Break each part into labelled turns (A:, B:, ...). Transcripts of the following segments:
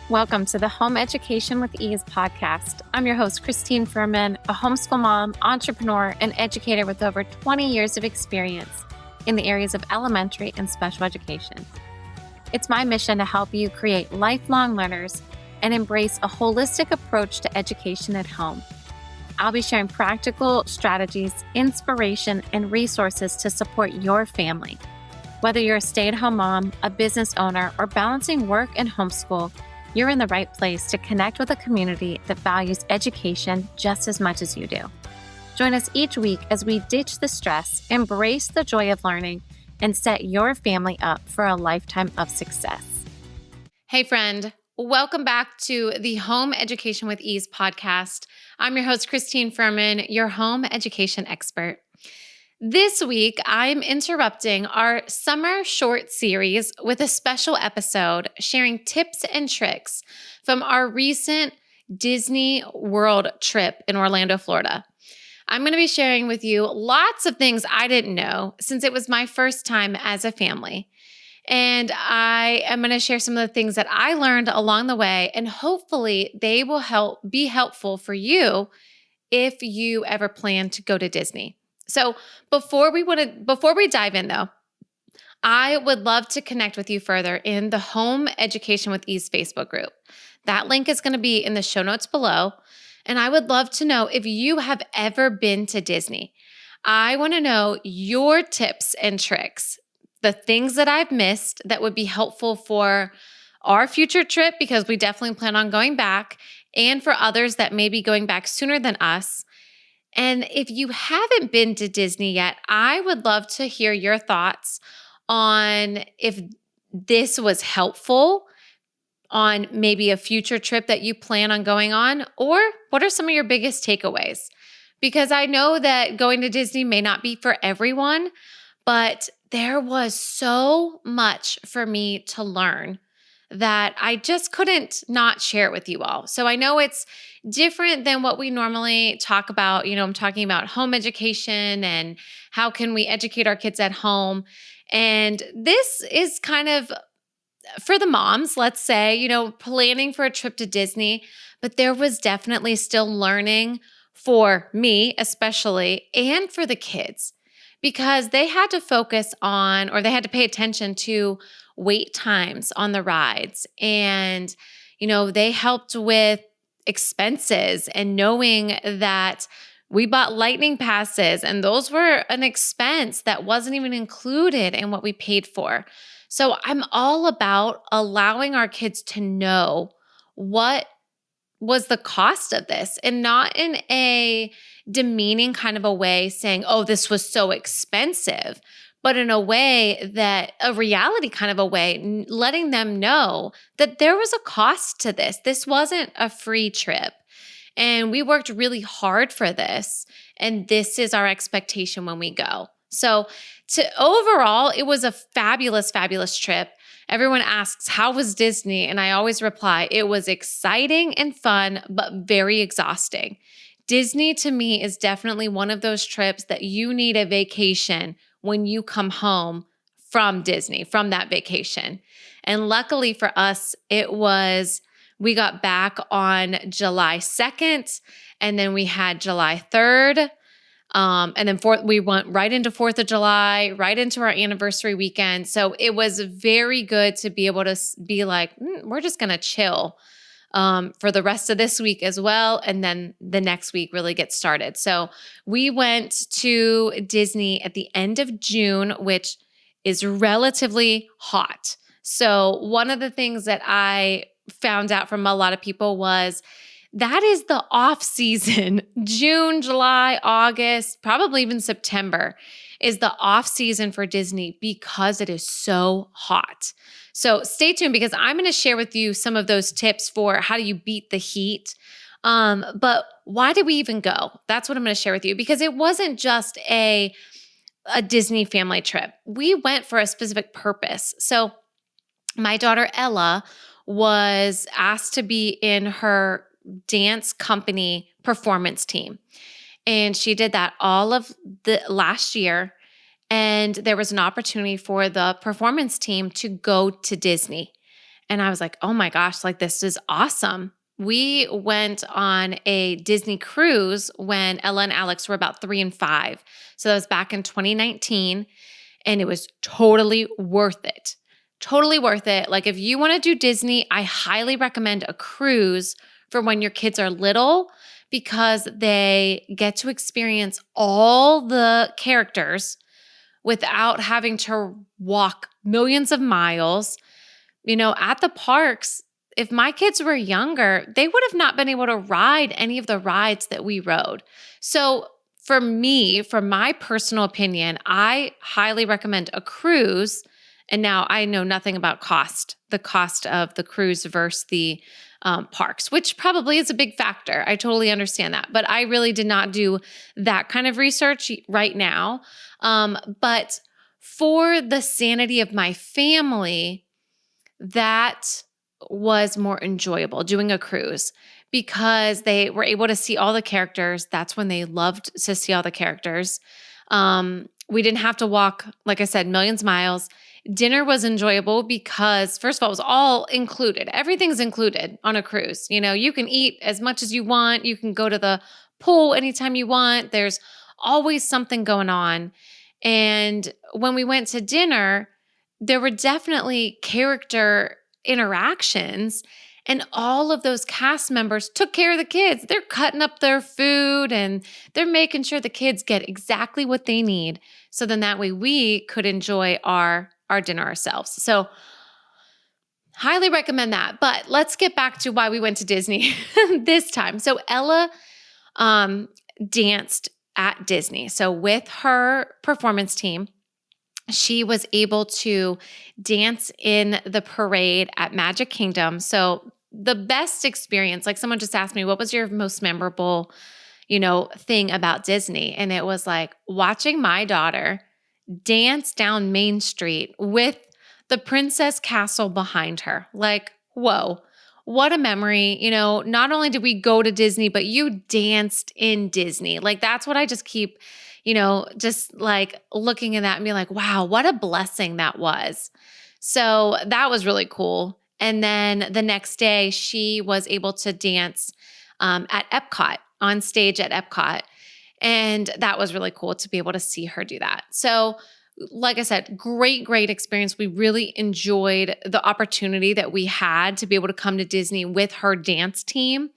A: Welcome to the Home Education with Ease podcast. I'm your host, Christine Furman, a homeschool mom, entrepreneur, and educator with over 20 years of experience in the areas of elementary and special education. It's my mission to help you create lifelong learners and embrace a holistic approach to education at home. I'll be sharing practical strategies, inspiration, and resources to support your family. Whether you're a stay-at-home mom, a business owner, or balancing work and homeschool, you're in the right place to connect with a community that values education just as much as you do. Join us each week as we ditch the stress, embrace the joy of learning, and set your family up for a lifetime of success. Hey friend, welcome back to the Home Education with Ease podcast. I'm your host, Christine Furman, your home education expert. This week, I'm interrupting our summer short series with a special episode sharing tips and tricks from our recent Disney World trip in Orlando, Florida. I'm going to be sharing with you lots of things I didn't know since it was my first time as a family. And I am going to share some of the things that I learned along the way, and hopefully they will be helpful for you if you ever plan to go to Disney. So before we dive in though, I would love to connect with you further in the Home Education with Ease Facebook group. That link is going to be in the show notes below. And I would love to know if you have ever been to Disney. I want to know your tips and tricks, the things that I've missed that would be helpful for our future trip, because we definitely plan on going back, and for others that may be going back sooner than us. And if you haven't been to Disney yet, I would love to hear your thoughts on if this was helpful on maybe a future trip that you plan on going on, or what are some of your biggest takeaways? Because I know that going to Disney may not be for everyone, but there was so much for me to learn that I just couldn't not share it with you all. So I know it's different than what we normally talk about. I'm talking about home education and how can we educate our kids at home. And this is kind of for the moms, let's say, planning for a trip to Disney, but there was definitely still learning for me, especially, and for the kids, because they had to focus on, or they had to pay attention to wait times on the rides. And, they helped with expenses and knowing that we bought lightning passes and those were an expense that wasn't even included in what we paid for. So I'm all about allowing our kids to know what was the cost of this, and not in a demeaning kind of a way saying, oh, this was so expensive, but in a way that a reality kind of a way, letting them know that there was a cost to this. This wasn't a free trip. And we worked really hard for this. And this is our expectation when we go. So overall, it was a fabulous, fabulous trip. Everyone asks, how was Disney? And I always reply, it was exciting and fun, but very exhausting. Disney to me is definitely one of those trips that you need a vacation when you come home from Disney, from that vacation. And luckily for us, we got back on July 2nd, and then we had July 3rd. And then we went right into 4th of July, right into our anniversary weekend. So it was very good to be able to be like, we're just going to chill for the rest of this week as well. And then the next week really gets started. So we went to Disney at the end of June, which is relatively hot. So one of the things that I found out from a lot of people was that is the off season. June, July, August, probably even September is the off season for Disney because it is so hot. So stay tuned, because I'm going to share with you some of those tips for how do you beat the heat. But why did we even go? That's what I'm going to share with you, because it wasn't just a Disney family trip. We went for a specific purpose. So my daughter Ella was asked to be in her dance company performance team. And she did that all of the last year. And there was an opportunity for the performance team to go to Disney. And I was like, oh my gosh, like this is awesome. We went on a Disney cruise when Ella and Alex were about 3 and 5. So that was back in 2019, and it was totally worth it. Totally worth it. Like if you want to do Disney, I highly recommend a cruise for when your kids are little because they get to experience all the characters without having to walk millions of miles. At the parks, if my kids were younger, they would have not been able to ride any of the rides that we rode. So for me, for my personal opinion, I highly recommend a cruise. And now I know nothing about the cost of the cruise versus the parks, which probably is a big factor. I totally understand that. But I really did not do that kind of research right now. But for the sanity of my family, that was more enjoyable doing a cruise because they were able to see all the characters. That's when they loved to see all the characters. We didn't have to walk, like I said, millions of miles. Dinner was enjoyable because, first of all, it was all included. Everything's included on a cruise. You can eat as much as you want. You can go to the pool anytime you want. There's always something going on. And when we went to dinner, there were definitely character interactions, and all of those cast members took care of the kids. They're cutting up their food and they're making sure the kids get exactly what they need. So then that way we could enjoy our dinner ourselves. So highly recommend that. But let's get back to why we went to Disney this time. So Ella danced at Disney. So with her performance team, she was able to dance in the parade at Magic Kingdom. So the best experience, like someone just asked me, what was your most memorable, thing about Disney? And it was like watching my daughter dance down Main Street with the Princess Castle behind her. Like, whoa, what a memory. Not only did we go to Disney, but you danced in Disney. Like that's what I just keep just like looking at that and being like, wow, what a blessing that was. So that was really cool. And then the next day, she was able to dance at Epcot, on stage at Epcot. And that was really cool to be able to see her do that. So like I said, great experience. We really enjoyed the opportunity that we had to be able to come to Disney with her dance team.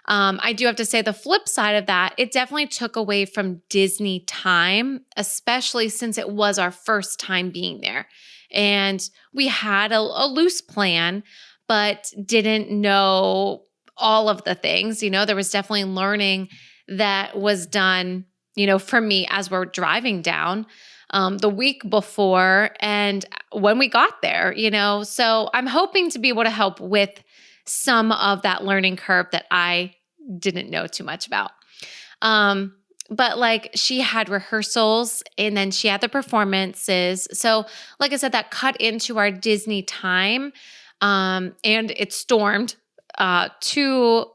A: I do have to say the flip side of that, it definitely took away from Disney time, especially since it was our first time being there. And we had a loose plan, but didn't know all of the things. There was definitely learning that was done, for me as we're driving down the week before and when we got there, So I'm hoping to be able to help with some of that learning curve that I didn't know too much about. But like she had rehearsals and then she had the performances. So like I said, that cut into our Disney time. And it stormed two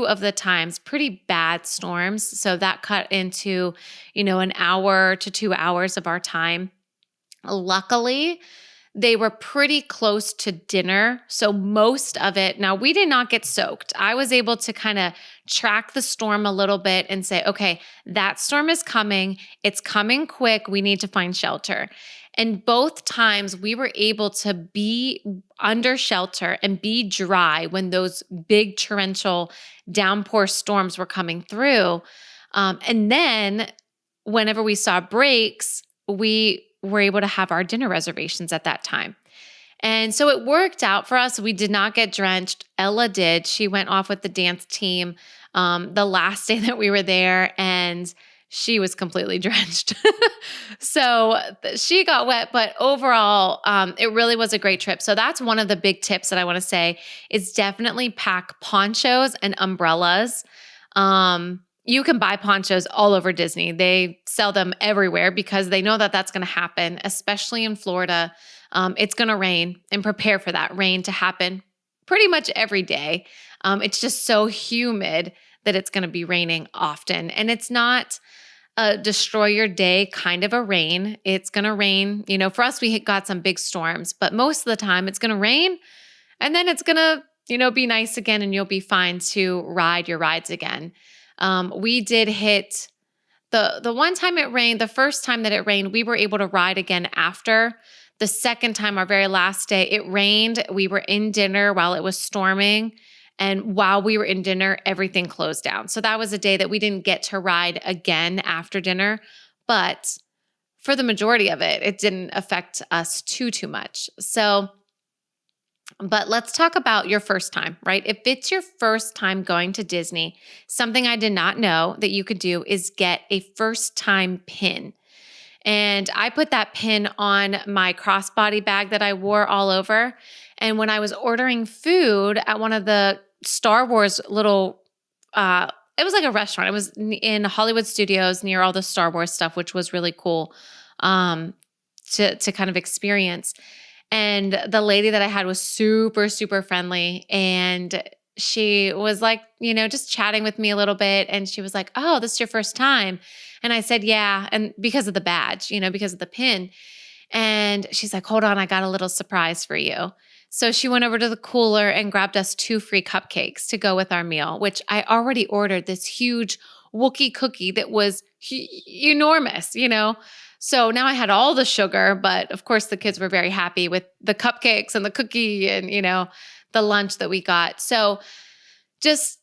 A: of the times, pretty bad storms. So that cut into, an hour to 2 hours of our time. Luckily, they were pretty close to dinner. So most of it, now we did not get soaked. I was able to kind of track the storm a little bit and say, okay, that storm is coming. It's coming quick. We need to find shelter. And both times we were able to be under shelter and be dry when those big torrential downpour storms were coming through. And then whenever we saw breaks, we were able to have our dinner reservations at that time. And so it worked out for us. We did not get drenched. Ella did. She went off with the dance team the last day that we were there, and she was completely drenched. So she got wet, but overall, it really was a great trip. So that's one of the big tips that I want to say is definitely pack ponchos and umbrellas. You can buy ponchos all over Disney. They sell them everywhere because they know that that's going to happen, especially in Florida. It's going to rain, and prepare for that rain to happen pretty much every day. It's just so humid that it's going to be raining often. And it's not a destroy your day kind of a rain. It's going to rain. For us, we got some big storms, but most of the time it's going to rain And then it's going to, be nice again and you'll be fine to ride your rides again. We did hit the one time it rained, the first time that it rained, we were able to ride again after. The second time, our very last day, it rained. We were in dinner while it was storming. And while we were in dinner, everything closed down. So that was a day that we didn't get to ride again after dinner. But for the majority of it, it didn't affect us too much. But let's talk about your first time, right? If it's your first time going to Disney, something I did not know that you could do is get a first time pin. And I put that pin on my crossbody bag that I wore all over. And when I was ordering food at one of the Star Wars little, it was like a restaurant. It was in Hollywood Studios near all the Star Wars stuff, which was really cool to kind of experience. And the lady that I had was super, super friendly. And she was like, just chatting with me a little bit. And she was like, "Oh, this is your first time?" And I said, "Yeah." And because of the badge, because of the pin. And she's like, "Hold on, I got a little surprise for you." So she went over to the cooler and grabbed us 2 free cupcakes to go with our meal, which I already ordered this huge Wookiee cookie that was enormous, So now I had all the sugar, but of course the kids were very happy with the cupcakes and the cookie and, the lunch that we got. So just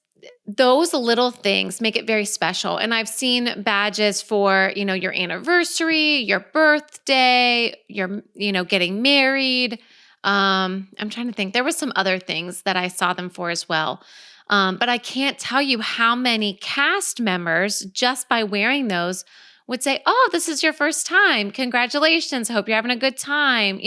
A: those little things make it very special. And I've seen badges for, your anniversary, your birthday, your, getting married. I'm trying to think. There were some other things that I saw them for as well. But I can't tell you how many cast members just by wearing those would say, "Oh, this is your first time. Congratulations. Hope you're having a good time,"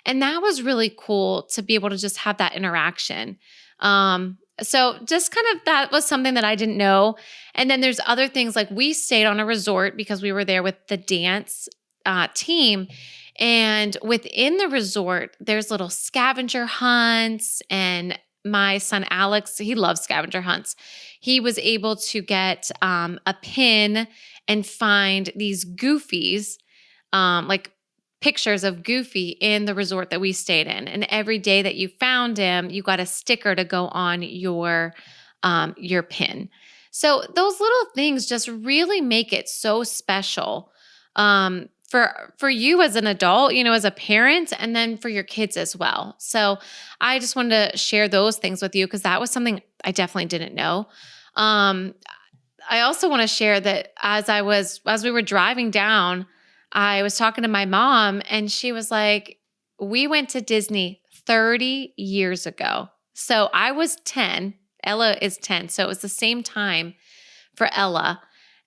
A: And that was really cool to be able to just have that interaction. So just kind of that was something that I didn't know. And then there's other things like we stayed on a resort because we were there with the dance team. And within the resort, there's little scavenger hunts. And my son Alex, he loves scavenger hunts. He was able to get a pin and find these Goofies, like pictures of Goofy in the resort that we stayed in. And every day that you found him, you got a sticker to go on your pin. So those little things just really make it so special for you as an adult, as a parent, and then for your kids as well. So I just wanted to share those things with you because that was something I definitely didn't know. I also want to share that as we were driving down, I was talking to my mom and she was like, "We went to Disney 30 years ago." So I was 10, Ella is 10. So it was the same time for Ella.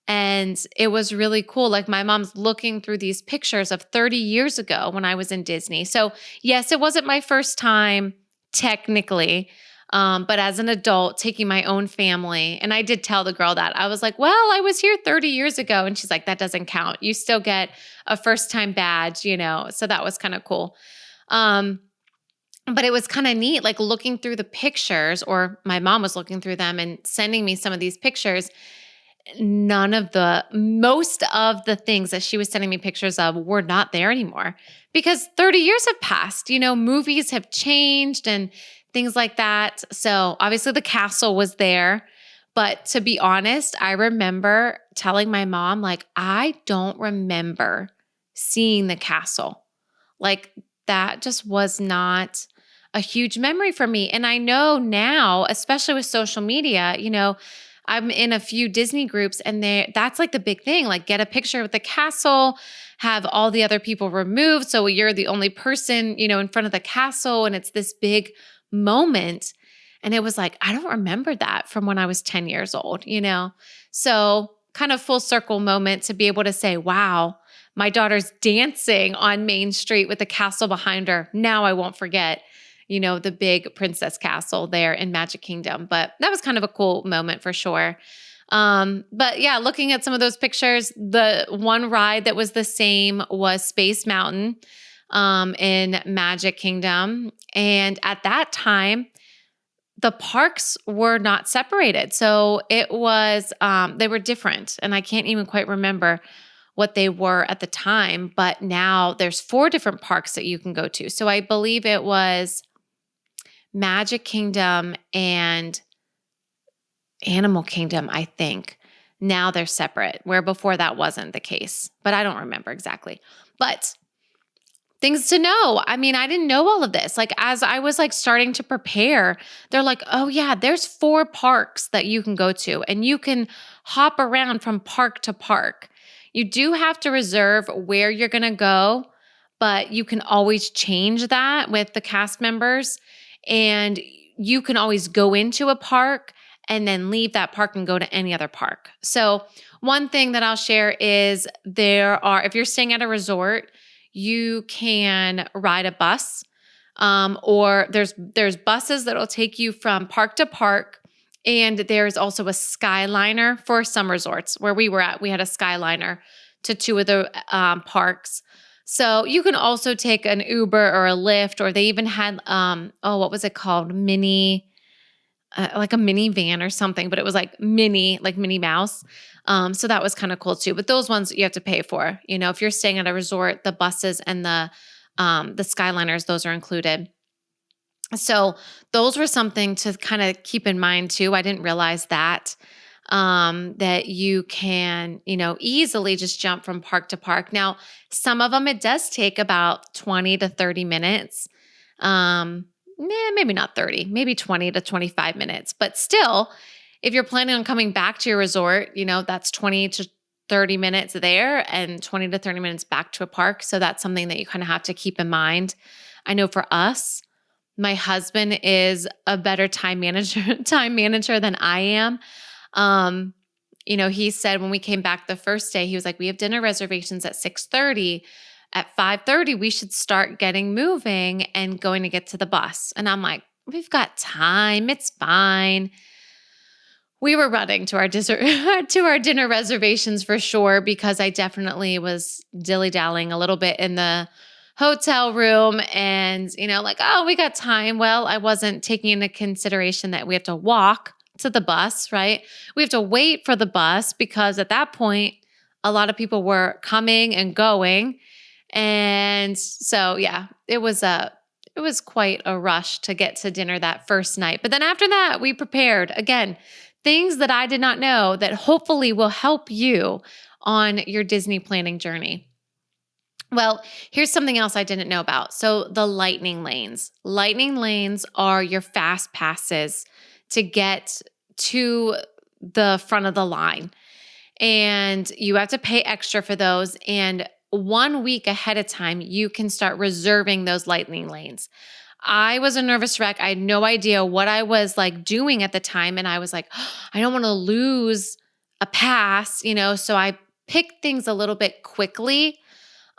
A: And it was really cool. Like my mom's looking through these pictures of 30 years ago when I was in Disney. So yes, it wasn't my first time technically, but as an adult taking my own family. And I did tell the girl that. I was like, "Well, I was here 30 years ago." And she's like, "That doesn't count. You still get a first time badge, So that was kind of cool. But it was kind of neat, like looking through the pictures, or my mom was looking through them and sending me some of these pictures. Most of the things that she was sending me pictures of were not there anymore because 30 years have passed, movies have changed and things like that. So obviously the castle was there, but to be honest, I remember telling my mom, like, "I don't remember seeing the castle." Like that just was not a huge memory for me. And I know now, especially with social media, I'm in a few Disney groups and that's like the big thing, like get a picture with the castle, have all the other people removed. So you're the only person, in front of the castle and it's this big moment. And it was like, I don't remember that from when I was 10 years old, So kind of full circle moment to be able to say, wow, my daughter's dancing on Main Street with the castle behind her. Now I won't forget the big princess castle there in Magic Kingdom. But that was kind of a cool moment for sure. But yeah, looking at some of those pictures, the one ride that was the same was Space Mountain in Magic Kingdom. And at that time, the parks were not separated. So it was, they were different. And I can't even quite remember what they were at the time. But now there's 4 different parks that you can go to. So I believe it was Magic Kingdom and Animal Kingdom, I think. Now they're separate, where before that wasn't the case, but I don't remember exactly. But things to know. I mean, I didn't know all of this. Like as I was like starting to prepare, they're like, "Oh yeah, there's 4 parks that you can go to and you can hop around from park to park." You do have to reserve where you're going to go, but you can always change that with the cast members, and you can always go into a park and then leave that park and go to any other park. So, one thing that I'll share is if you're staying at a resort, you can ride a bus, or there's buses that'll take you from park to park, and there's also a Skyliner for some resorts. Where we were at, we had a Skyliner to 2 of the parks. So you can also take an Uber or a Lyft, or they even had what was it called, like a minivan or something, but it was like Minnie Mouse. So that was kind of cool too. But those ones you have to pay for. If you're staying at a resort, the buses and the Skyliners, those are included. So those were something to kind of keep in mind too. I didn't realize that you can, easily just jump from park to park. Now, some of them, it does take about 20 to 30 minutes. Maybe not 30, maybe 20 to 25 minutes. But still, if you're planning on coming back to your resort, that's 20 to 30 minutes there and 20 to 30 minutes back to a park. So that's something that you kind of have to keep in mind. I know for us, my husband is a better time manager than I am. He said when we came back the first day, he was like, "We have dinner reservations at 6:30. At 5:30, we should start getting moving and going to get to the bus." And I'm like, "We've got time. It's fine." We were running to our dinner reservations for sure, because I definitely was dilly-dallying a little bit in the hotel room and, like, "Oh, we got time." Well, I wasn't taking into consideration that we have to walk to the bus, right? We have to wait for the bus because at that point, a lot of people were coming and going. And so, yeah, it was quite a rush to get to dinner that first night. But then after that, we prepared again, things that I did not know that hopefully will help you on your Disney planning journey. Well, here's something else I didn't know about. So the lightning lanes. Lightning lanes are your fast passes to get to the front of the line. And you have to pay extra for those. And 1 week ahead of time, you can start reserving those lightning lanes. I was a nervous wreck. I had no idea what I was like doing at the time. And I was like, I don't want to lose a pass, so I picked things a little bit quickly.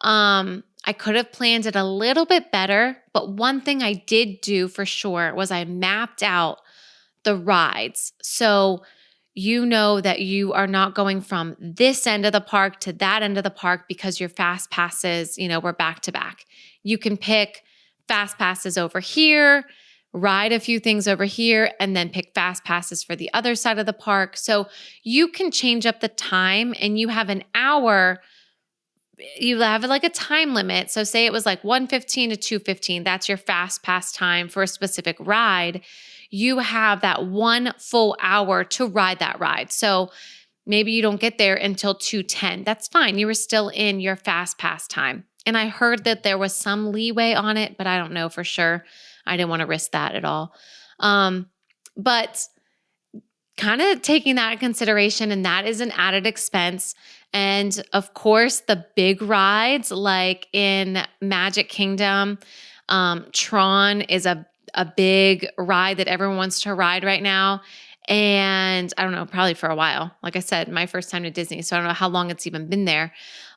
A: I could have planned it a little bit better, but one thing I did do for sure was I mapped out the rides. So you know that you are not going from this end of the park to that end of the park because your fast passes, were back to back. You can pick fast passes over here, ride a few things over here, and then pick fast passes for the other side of the park. So you can change up the time, and you have an hour. You have like a time limit. So say it was like 1:15 to 2:15. That's your fast pass time for a specific ride. You have that 1 full hour to ride that ride. So maybe you don't get there until 2:10. That's fine. You were still in your fast pass time. And I heard that there was some leeway on it, but I don't know for sure. I didn't want to risk that at all. But kind of taking that in consideration, and that is an added expense. And of course, the big rides like in Magic Kingdom, Tron is a big ride that everyone wants to ride right now. And I don't know, probably for a while. Like I said, my first time to Disney, so I don't know how long it's even been there.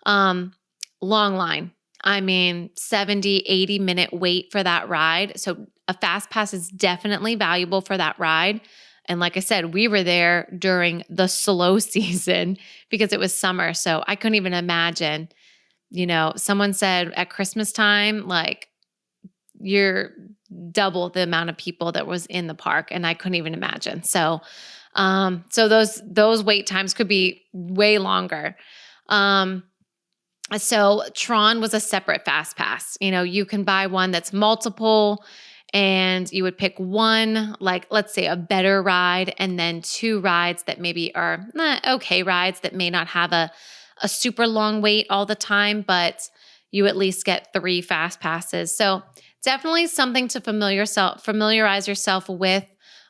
A: Long line. I mean, 70, 80-minute wait for that ride. So a fast pass is definitely valuable for that ride. And like I said, we were there during the slow season because it was summer. So I couldn't even imagine, someone said at Christmas time, like you're double the amount of people that was in the park. And I couldn't even imagine. So those wait times could be way longer. So Tron was a separate fast pass. You can buy one that's multiple, and you would pick one, like let's say a better ride, and then two rides that maybe are okay rides that may not have a super long wait all the time, but you at least get three fast passes. So definitely something to familiarize yourself with.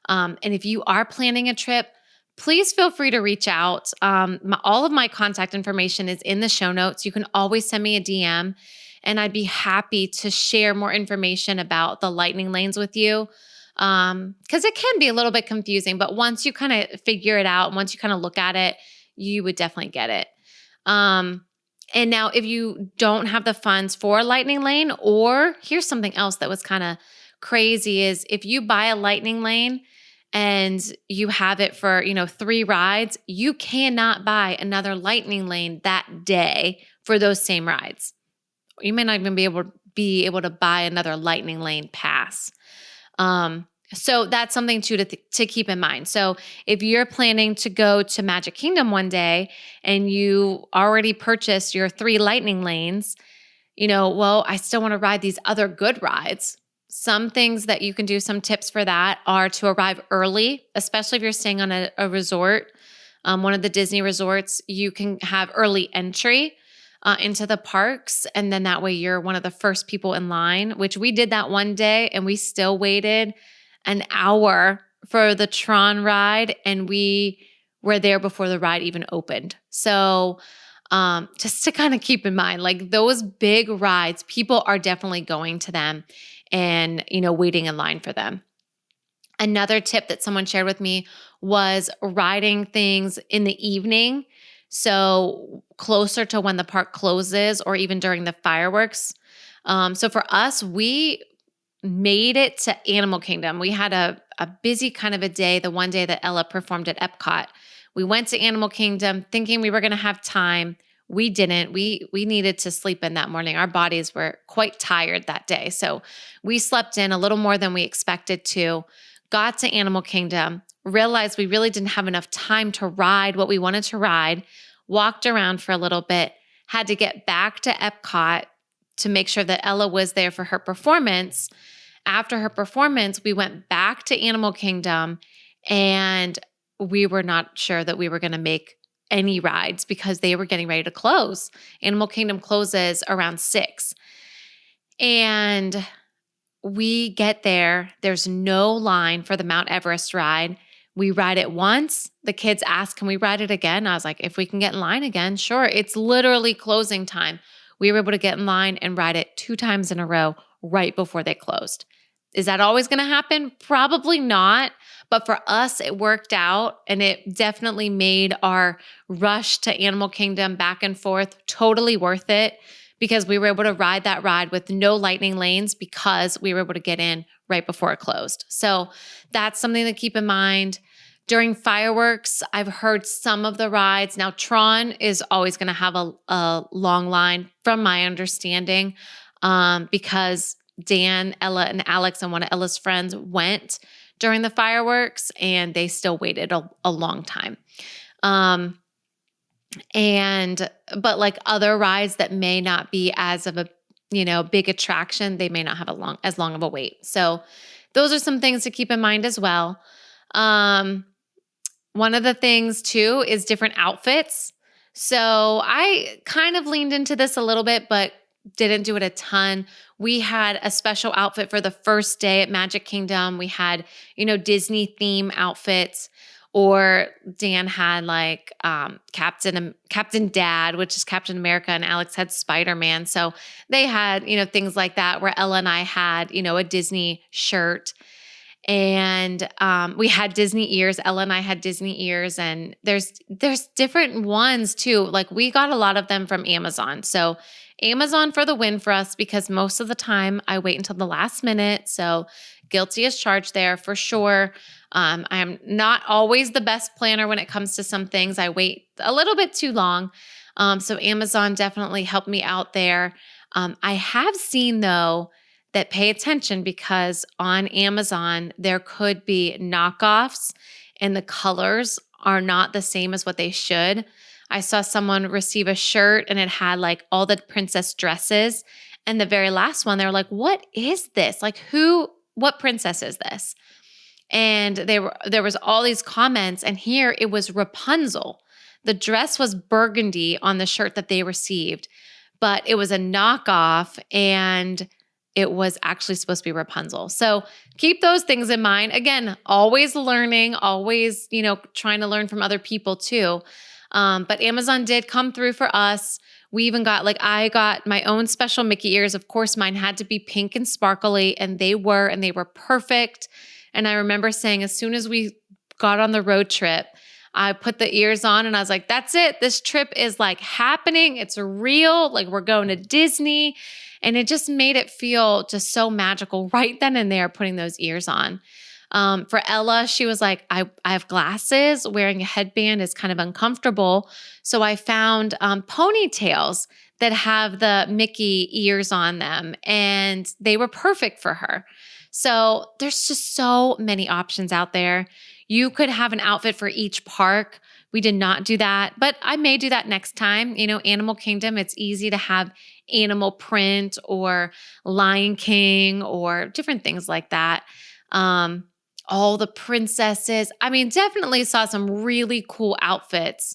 A: And if you are planning a trip, please feel free to reach out. All of my contact information is in the show notes. You can always send me a DM, and I'd be happy to share more information about the lightning lanes with you. Because it can be a little bit confusing, but once you kind of figure it out, once you kind of look at it, you would definitely get it. And now if you don't have the funds for a lightning lane, or here's something else that was kind of crazy is if you buy a lightning lane and you have it for, 3 rides, you cannot buy another lightning lane that day for those same rides. You may not even be able to buy another lightning lane pass. So that's something too to keep in mind. So if you're planning to go to Magic Kingdom one day and you already purchased your 3 lightning lanes, well, I still want to ride these other good rides. Some things that you can do, some tips for that are to arrive early, especially if you're staying on a resort. One of the Disney resorts, you can have early entry into the parks. And then that way you're one of the first people in line, which we did that one day and we still waited an hour for the Tron ride. And we were there before the ride even opened. So just to kind of keep in mind, like those big rides, people are definitely going to them and, waiting in line for them. Another tip that someone shared with me was riding things in the evening. So closer to when the park closes or even during the fireworks. So for us, we made it to Animal Kingdom. We had a busy kind of a day, the one day that Ella performed at Epcot. We went to Animal Kingdom thinking we were going to have time. We didn't. We needed to sleep in that morning. Our bodies were quite tired that day. So we slept in a little more than we expected to, got to Animal Kingdom, realized we really didn't have enough time to ride what we wanted to ride, walked around for a little bit, had to get back to Epcot to make sure that Ella was there for her performance. After her performance, we went back to Animal Kingdom and we were not sure that we were going to make any rides because they were getting ready to close. Animal Kingdom closes around 6. And we get there. There's no line for the Mount Everest ride. We ride it once. The kids ask, can we ride it again? I was like, if we can get in line again, sure. It's literally closing time. We were able to get in line and ride it 2 times in a row right before they closed. Is that always going to happen? Probably not. But for us, it worked out and it definitely made our rush to Animal Kingdom back and forth totally worth it because we were able to ride that ride with no lightning lanes because we were able to get in right before it closed. So that's something to keep in mind. During fireworks, I've heard some of the rides. Now, Tron is always going to have a long line from my understanding because Dan, Ella, and Alex and one of Ella's friends went during the fireworks and they still waited a long time. But like other rides that may not be as of a, big attraction, they may not have as long of a wait. So those are some things to keep in mind as well. One of the things too is different outfits. So I kind of leaned into this a little bit, but didn't do it a ton. We had a special outfit for the first day at Magic Kingdom. We had, Disney theme outfits, or Dan had like Captain Dad, which is Captain America, and Alex had Spider-Man. So they had, things like that where Ella and I had, a Disney shirt. And we had Disney ears. Ella and I had Disney ears, and there's different ones too. Like we got a lot of them from Amazon. So Amazon for the win for us because most of the time I wait until the last minute. So guilty as charged there for sure. I am not always the best planner when it comes to some things. I wait a little bit too long. So Amazon definitely helped me out there. I have seen though that pay attention because on Amazon, there could be knockoffs and the colors are not the same as what they should. I saw someone receive a shirt and it had like all the princess dresses. And the very last one, they were like, what is this? Like who what princess is this? And there was all these comments, and here it was Rapunzel. The dress was burgundy on the shirt that they received, but it was a knockoff and it was actually supposed to be Rapunzel. So keep those things in mind. Again, always learning, always, trying to learn from other people too. But Amazon did come through for us. We even got, I got my own special Mickey ears. Of course, mine had to be pink and sparkly, and they were perfect. And I remember saying, as soon as we got on the road trip, I put the ears on and I was like, that's it. This trip is happening. It's real. We're going to Disney. And it just made it feel just so magical right then and there, putting those ears on. For Ella, she was like, I have glasses. Wearing a headband is kind of uncomfortable. So I found ponytails that have the Mickey ears on them, and they were perfect for her. So there's just so many options out there. You could have an outfit for each park. We did not do that, but I may do that next time. Animal Kingdom, it's easy to have animal print or Lion King or different things like that. All the princesses. Definitely saw some really cool outfits,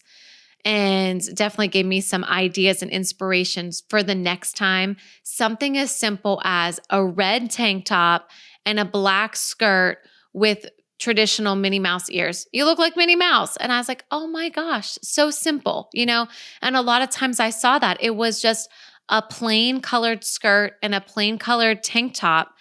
A: and definitely gave me some ideas and inspirations for the next time. Something as simple as a red tank top and a black skirt with traditional Minnie Mouse ears. You look like Minnie Mouse. And I was like, oh my gosh, so simple, And a lot of times I saw that. It was just a plain colored skirt and a plain colored tank top,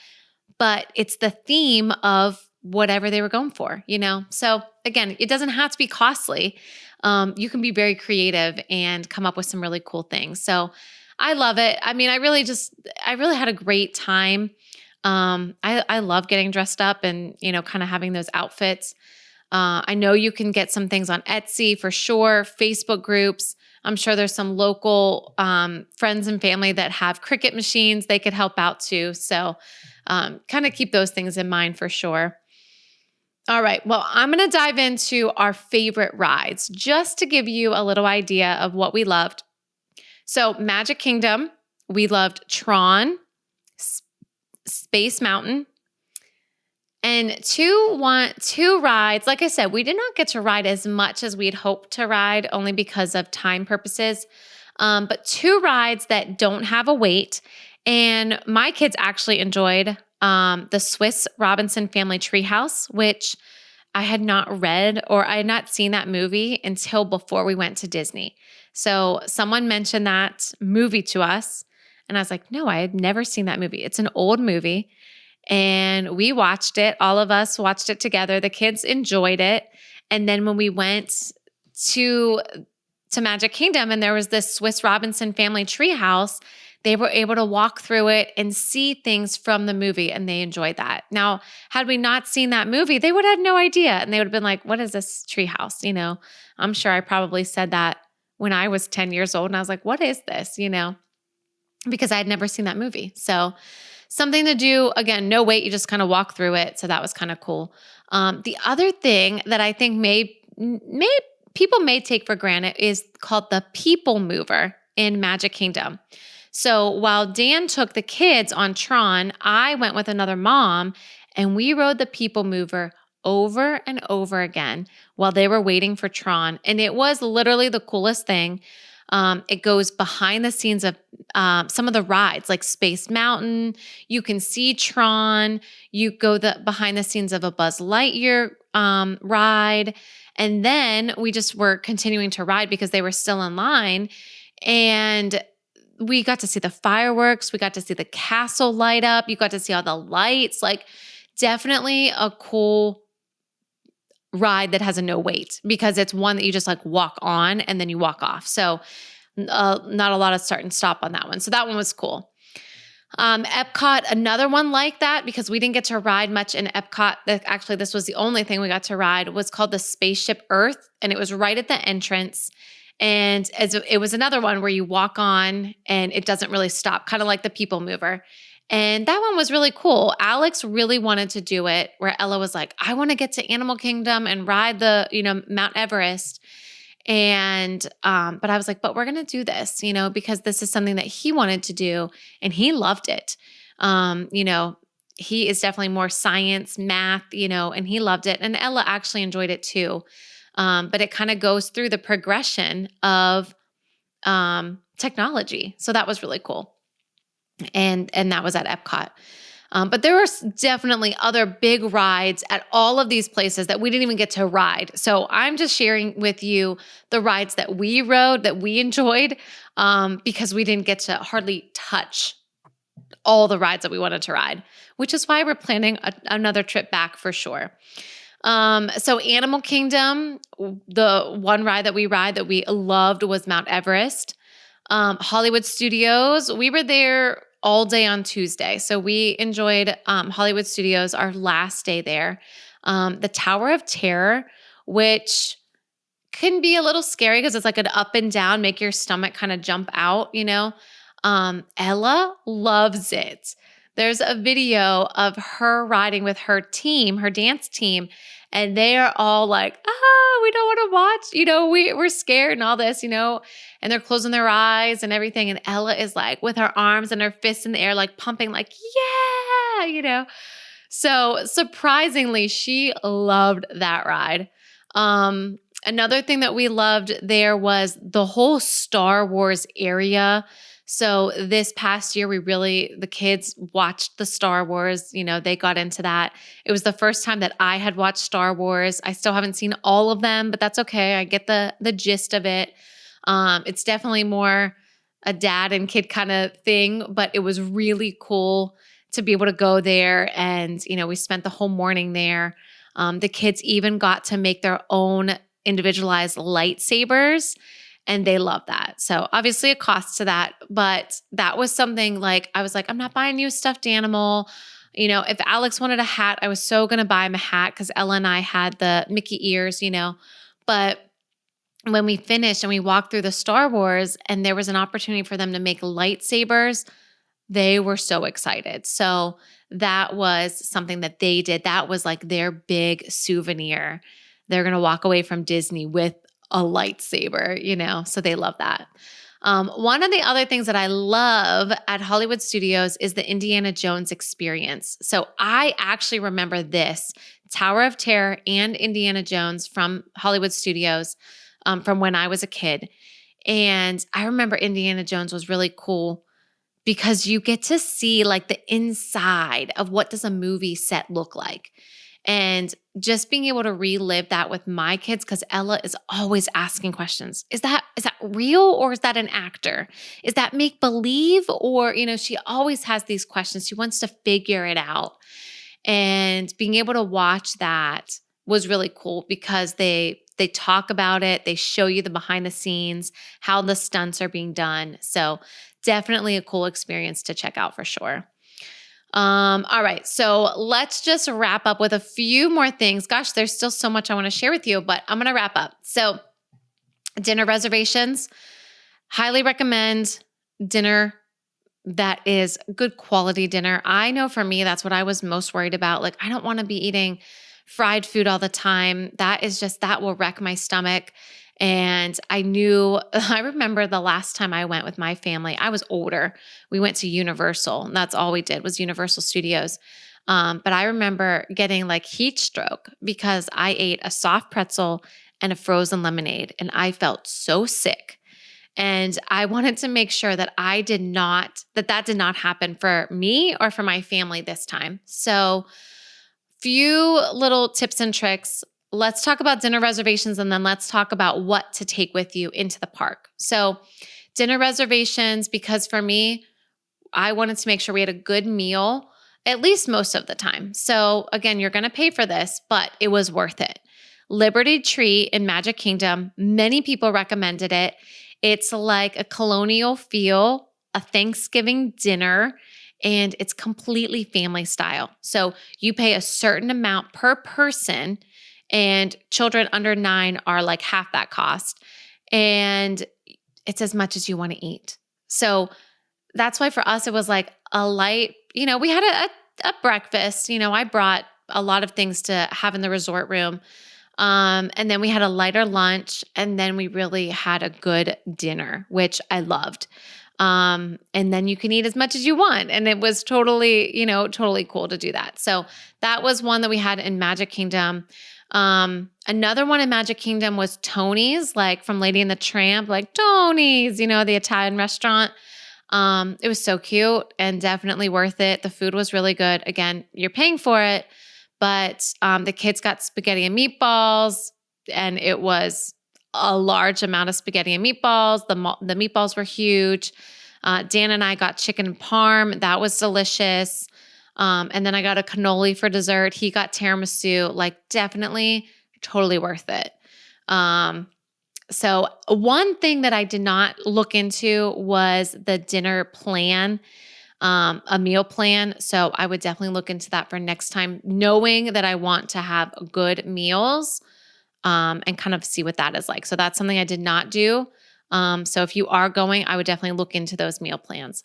A: but it's the theme of whatever they were going for, So again, it doesn't have to be costly. You can be very creative and come up with some really cool things. So I love it. I really had a great time. I love getting dressed up and, kind of having those outfits. I know you can get some things on Etsy for sure, Facebook groups. I'm sure there's some local friends and family that have Cricut machines. They could help out too. So kind of keep those things in mind for sure. All right. Well, I'm going to dive into our favorite rides just to give you a little idea of what we loved. So Magic Kingdom, we loved Tron, Space Mountain, and two rides. Like I said, we did not get to ride as much as we'd hoped to ride, only because of time purposes. But two rides that don't have a wait. And my kids actually enjoyed the Swiss Robinson Family Treehouse, which I had not read or I had not seen that movie until before we went to Disney. So someone mentioned that movie to us, and I was like, no, I had never seen that movie. It's an old movie, and we watched it. All of us watched it together. The kids enjoyed it. And then when we went to Magic Kingdom and there was this Swiss Robinson Family Treehouse, they were able to walk through it and see things from the movie, and they enjoyed that. Now, had we not seen that movie, they would have had no idea, and they would have been like, what is this treehouse? I'm sure I probably said that when I was 10 years old, and I was like, what is this? Because I had never seen that movie. So something to do, again, no wait, you just kind of walk through it. So that was kind of cool. The other thing that I think people may take for granted is called the People Mover in Magic Kingdom. So while Dan took the kids on Tron, I went with another mom, and we rode the People Mover over and over again while they were waiting for Tron. And it was literally the coolest thing. It goes behind the scenes of some of the rides, like Space Mountain. You can see Tron. You go behind the scenes of a Buzz Lightyear ride. And then we just were continuing to ride because they were still in line. And we got to see the fireworks. We got to see the castle light up. You got to see all the lights. Definitely a cool ride that has a no wait, because it's one that you just walk on and then you walk off. So not a lot of start and stop on that one. So that one was cool. Epcot, another one like that, because we didn't get to ride much in Epcot. Actually, this was the only thing we got to ride, was called the Spaceship Earth. And it was right at the entrance. And it was another one where you walk on and it doesn't really stop, kind of like the People Mover. And that one was really cool. Alex really wanted to do it, where Ella was like, I want to get to Animal Kingdom and ride the, Mount Everest. And, but I was like, but we're going to do this, because this is something that he wanted to do and he loved it. he is definitely more science, math, and he loved it. And Ella actually enjoyed it too. But it kind of goes through the progression of technology. So that was really cool. And that was at Epcot. But there were definitely other big rides at all of these places that we didn't even get to ride. So I'm just sharing with you the rides that we rode, that we enjoyed, because we didn't get to hardly touch all the rides that we wanted to ride, which is why we're planning another trip back for sure. So Animal Kingdom, the one ride that we loved was Mount Everest. Hollywood Studios, we were there all day on Tuesday. So we enjoyed Hollywood Studios our last day there. The Tower of Terror, which can be a little scary because it's like an up and down, make your stomach kind of jump out, Ella loves it. There's a video of her riding with her team, her dance team, and they are all like, we don't want to watch, we're scared and all this, and they're closing their eyes and everything. And Ella is like with her arms and her fists in the air, like pumping, like, yeah. So surprisingly, she loved that ride. Another thing that we loved there was the whole Star Wars area. So this past year, the kids watched the Star Wars, they got into that. It was the first time that I had watched Star Wars. I still haven't seen all of them, but that's okay. I get the gist of it. It's definitely more a dad and kid kind of thing, but it was really cool to be able to go there. And, we spent the whole morning there. The kids even got to make their own individualized lightsabers, and they love that. So obviously a cost to that, but that was something like, I was like, I'm not buying you a stuffed animal. If Alex wanted a hat, I was so going to buy him a hat because Ella and I had the Mickey ears, but when we finished and we walked through the Star Wars and there was an opportunity for them to make lightsabers, they were so excited. So that was something that they did. That was like their big souvenir. They're going to walk away from Disney with a lightsaber, so they love that. One of the other things that I love at Hollywood Studios is the Indiana Jones experience. So I actually remember this Tower of Terror and Indiana Jones from Hollywood Studios from when I was a kid. And I remember Indiana Jones was really cool because you get to see like the inside of what does a movie set look like. And just being able to relive that with my kids, because Ella is always asking questions. Is that real or is that an actor? Is that make believe? Or, she always has these questions. She wants to figure it out. And being able to watch that was really cool because they talk about it. They show you the behind the scenes, how the stunts are being done. So definitely a cool experience to check out for sure. All right. So let's just wrap up with a few more things. Gosh, there's still so much I want to share with you, but I'm going to wrap up. So dinner reservations, highly recommend dinner that is good quality dinner. I know for me, that's what I was most worried about. Like, I don't want to be eating fried food all the time. That will wreck my stomach. And I remember the last time I went with my family, I was older. We went to Universal, and that's all we did was Universal Studios. But I remember getting like heat stroke because I ate a soft pretzel and a frozen lemonade, and I felt so sick. And I wanted to make sure that that did not happen for me or for my family this time. So few little tips and tricks. Let's talk about dinner reservations, and then let's talk about what to take with you into the park. So dinner reservations, because for me, I wanted to make sure we had a good meal, at least most of the time. So again, you're going to pay for this, but it was worth it. Liberty Tree in Magic Kingdom, many people recommended it. It's like a colonial feel, a Thanksgiving dinner, and it's completely family style. So you pay a certain amount per person, and children under 9 are like half that cost. And it's as much as you want to eat. So that's why for us, it was like a light, we had a breakfast. I brought a lot of things to have in the resort room. And then we had a lighter lunch, and then we really had a good dinner, which I loved. And then you can eat as much as you want. And it was totally, totally cool to do that. So that was one that we had in Magic Kingdom. Another one in Magic Kingdom was Tony's, like from Lady and the Tramp, like Tony's, the Italian restaurant. It was so cute and definitely worth it. The food was really good. Again, you're paying for it, but the kids got spaghetti and meatballs, and it was a large amount of spaghetti and meatballs. The meatballs were huge. Dan and I got chicken parm. That was delicious. And then I got a cannoli for dessert. He got tiramisu. Like, definitely totally worth it. So one thing that I did not look into was the dinner plan, a meal plan. So I would definitely look into that for next time, knowing that I want to have good meals, and kind of see what that is like. So that's something I did not do. So if you are going, I would definitely look into those meal plans.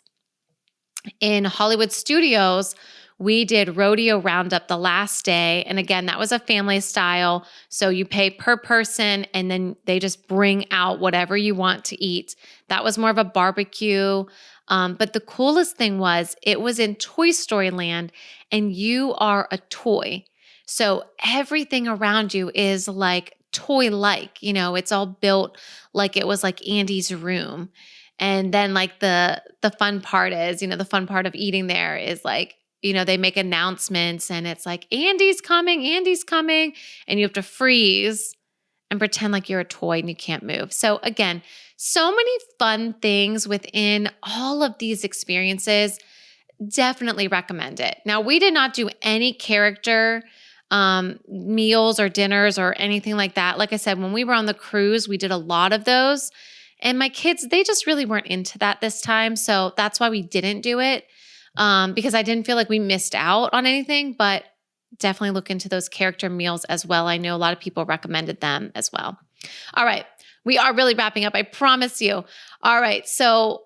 A: In Hollywood Studios, we did rodeo roundup the last day. And again, that was a family style. So you pay per person and then they just bring out whatever you want to eat. That was more of a barbecue. But the coolest thing was it was in Toy Story Land and you are a toy. So everything around you is like toy-like, it's all built like it was like Andy's room. And then like the fun part is, the fun part of eating there is like, they make announcements and it's like, Andy's coming. And you have to freeze and pretend like you're a toy and you can't move. So again, so many fun things within all of these experiences. Definitely recommend it. Now, we did not do any character meals or dinners or anything like that. Like I said, when we were on the cruise, we did a lot of those. And my kids, they just really weren't into that this time. So that's why we didn't do it, because I didn't feel like we missed out on anything, but definitely look into those character meals as well. I know a lot of people recommended them as well. All right. We are really wrapping up. I promise you. All right. So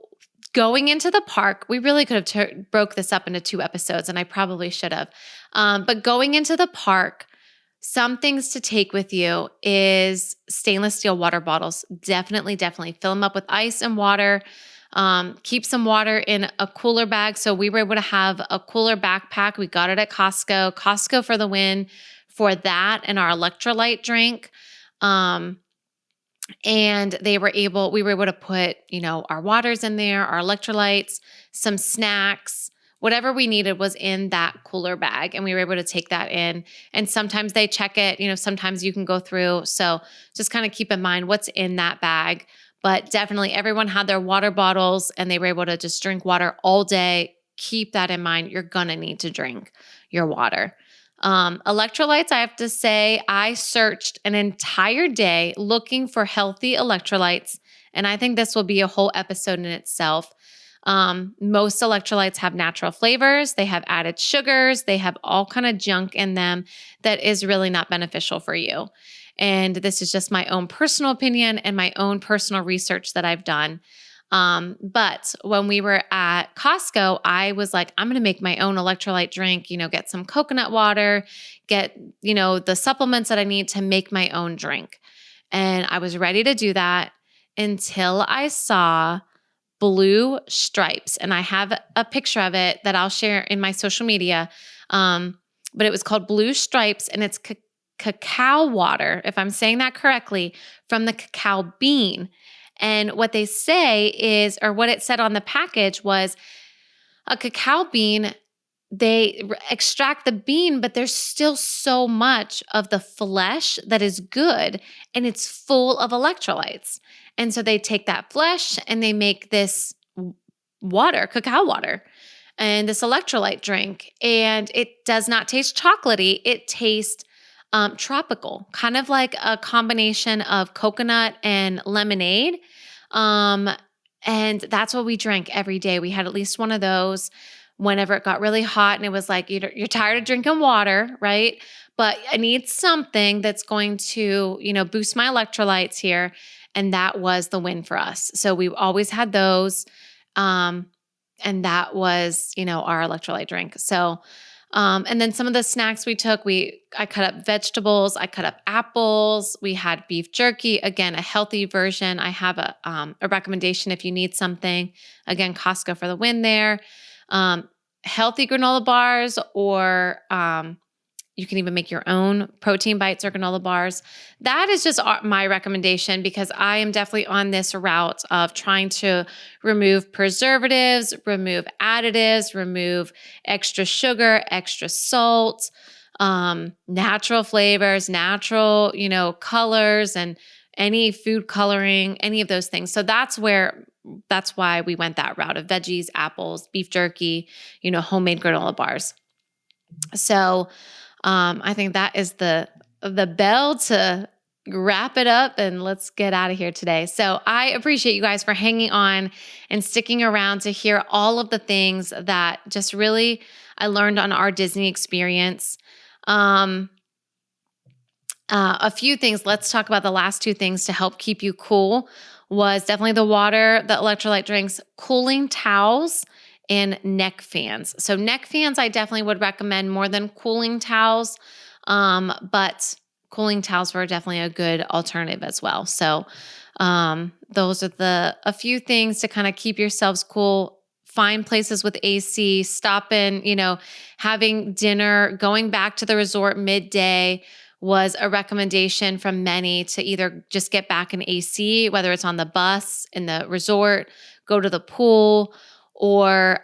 A: going into the park, we really could have broke this up into 2 episodes, and I probably should have. But going into the park, some things to take with you is stainless steel water bottles. Definitely fill them up with ice and water. Keep some water in a cooler bag. So we were able to have a cooler backpack. We got it at Costco. Costco for the win for that and our electrolyte drink. And we were able to put, our waters in there, our electrolytes, some snacks. Whatever we needed was in that cooler bag, and we were able to take that in. And sometimes they check it, sometimes you can go through. So just kind of keep in mind what's in that bag. But definitely everyone had their water bottles and they were able to just drink water all day. Keep that in mind. You're going to need to drink your water. Electrolytes, I have to say, I searched an entire day looking for healthy electrolytes. And I think this will be a whole episode in itself. Most electrolytes have natural flavors. They have added sugars. They have all kind of junk in them that is really not beneficial for you. And this is just my own personal opinion and my own personal research that I've done. But when we were at Costco, I was like, I'm going to make my own electrolyte drink, get some coconut water, get, the supplements that I need to make my own drink. And I was ready to do that until I saw Blue Stripes. And I have a picture of it that I'll share in my social media. But it was called Blue Stripes, and it's cacao water, if I'm saying that correctly, from the cacao bean. And what they say is, or what it said on the package was, a cacao bean, they extract the bean, but there's still so much of the flesh that is good, and it's full of electrolytes. And so they take that flesh and they make this water, cacao water, and this electrolyte drink. And it does not taste chocolatey. It tastes tropical, kind of like a combination of coconut and lemonade. And that's what we drank every day. We had at least one of those whenever it got really hot and it was like, you're tired of drinking water, right? But I need something that's going to, boost my electrolytes here. And that was the win for us. So we always had those. And that was, our electrolyte drink. So And then some of the snacks we took, I cut up vegetables, I cut up apples, we had beef jerky, again, a healthy version. I have a recommendation if you need something. Again, Costco for the win there. Healthy granola bars, or you can even make your own protein bites or granola bars. That is just my recommendation, because I am definitely on this route of trying to remove preservatives, remove additives, remove extra sugar, extra salt, natural flavors, natural, colors, and any food coloring, any of those things. So that's why we went that route of veggies, apples, beef jerky, homemade granola bars. So I think that is the bell to wrap it up, and let's get out of here today. So I appreciate you guys for hanging on and sticking around to hear all of the things that just really I learned on our Disney experience. A few things. Let's talk about the last two things to help keep you cool. Was definitely the water, the electrolyte drinks, cooling towels, and neck fans. So neck fans, I definitely would recommend more than cooling towels. But cooling towels were definitely a good alternative as well. So those are a few things to kind of keep yourselves cool. Find places with AC, stop in, having dinner, going back to the resort midday was a recommendation from many to either just get back in AC, whether it's on the bus, in the resort, go to the pool, or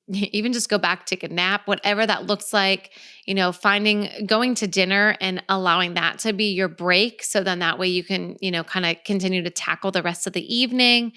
A: even just go back, take a nap, whatever that looks like, going to dinner and allowing that to be your break. So then that way you can, kind of continue to tackle the rest of the evening.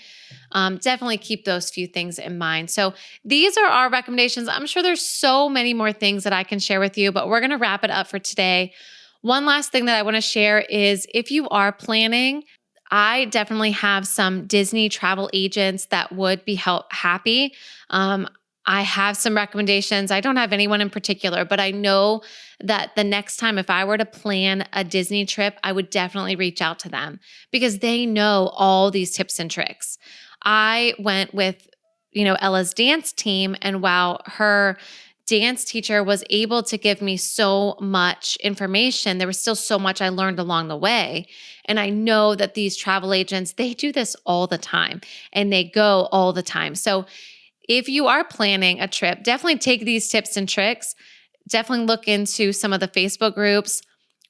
A: Definitely keep those few things in mind. So these are our recommendations. I'm sure there's so many more things that I can share with you, but we're going to wrap it up for today. One last thing that I want to share is if you are planning, I definitely have some Disney travel agents that would be happy. I have some recommendations. I don't have anyone in particular, but I know that the next time if I were to plan a Disney trip, I would definitely reach out to them because they know all these tips and tricks. I went with, Ella's dance team, and while her dance teacher was able to give me so much information, there was still so much I learned along the way. And I know that these travel agents, they do this all the time and they go all the time. So if you are planning a trip, definitely take these tips and tricks. Definitely look into some of the Facebook groups.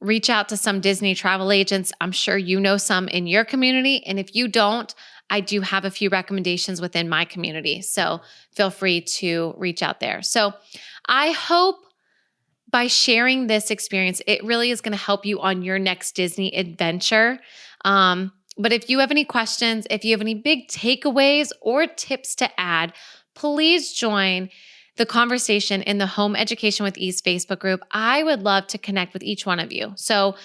A: Reach out to some Disney travel agents. I'm sure you know some in your community. And if you don't, I do have a few recommendations within my community. So feel free to reach out there. So I hope by sharing this experience, it really is going to help you on your next Disney adventure. But if you have any questions, if you have any big takeaways or tips to add, please join the conversation in the Home Education with Ease Facebook group. I would love to connect with each one of you. So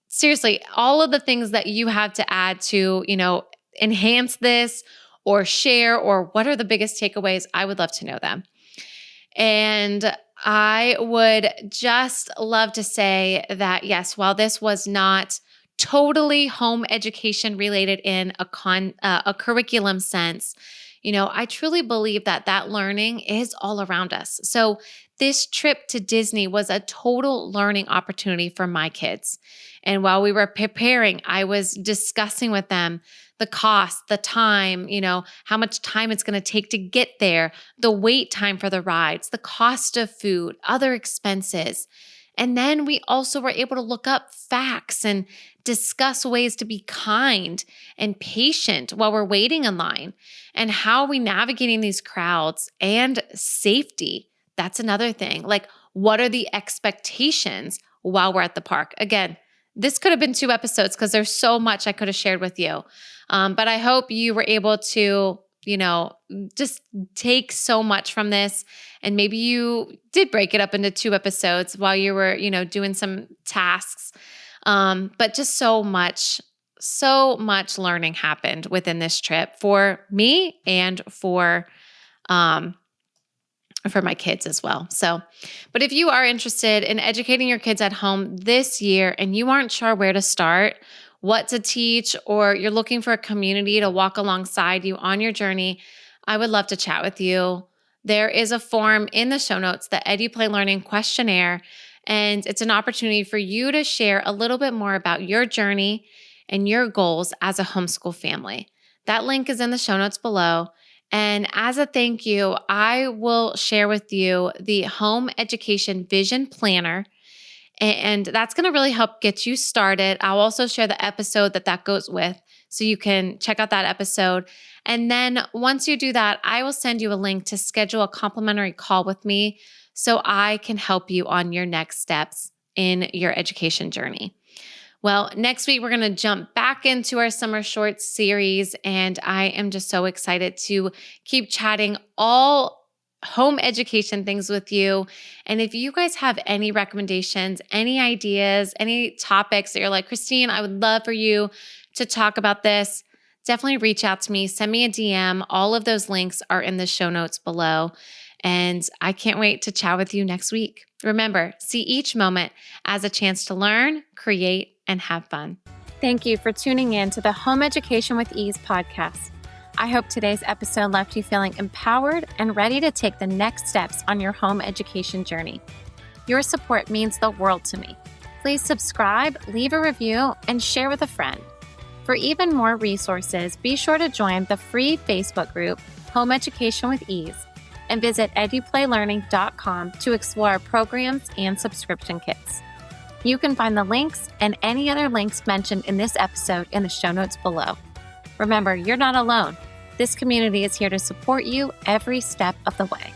A: seriously, all of the things that you have to add to, enhance this or share, or what are the biggest takeaways, I would love to know them. And I would just love to say that, yes, while this was not totally home education related in a curriculum sense, I truly believe that learning is all around us. So this trip to Disney was a total learning opportunity for my kids. And while we were preparing, I was discussing with them the cost, the time, how much time it's going to take to get there, the wait time for the rides, the cost of food, other expenses. And then we also were able to look up facts and discuss ways to be kind and patient while we're waiting in line, and how are we navigating these crowds, and safety. That's another thing. Like, what are the expectations while we're at the park? Again, this could have been 2 episodes because there's so much I could have shared with you. But I hope you were able to, just take so much from this. And maybe you did break it up into 2 episodes while you were, doing some tasks. But just so much learning happened within this trip for me and for my kids as well. So, but if you are interested in educating your kids at home this year and you aren't sure where to start, what to teach, or you're looking for a community to walk alongside you on your journey, I would love to chat with you. there is a form in the show notes, the EduPlay Learning questionnaire, and it's an opportunity for you to share a little bit more about your journey and your goals as a homeschool family. That link is in the show notes below. And as a thank you, I will share with you the Home Education Vision Planner. And that's going to really help get you started. I'll also share the episode that goes with, so you can check out that episode. And then once you do that, I will send you a link to schedule a complimentary call with me so I can help you on your next steps in your education journey. Well, next week, we're going to jump back into our Summer Shorts series, and I am just so excited to keep chatting all home education things with you. And if you guys have any recommendations, any ideas, any topics that you're like, Christine, I would love for you to talk about this, definitely reach out to me, send me a DM. All of those links are in the show notes below. And I can't wait to chat with you next week. Remember, see each moment as a chance to learn, create, and have fun. Thank you for tuning in to the Home Education with Ease podcast. I hope today's episode left you feeling empowered and ready to take the next steps on your home education journey. Your support means the world to me. Please subscribe, leave a review, and share with a friend. For even more resources, be sure to join the free Facebook group, Home Education with Ease, and visit eduplaylearning.com to explore programs and subscription kits. You can find the links and any other links mentioned in this episode in the show notes below. Remember, you're not alone. This community is here to support you every step of the way.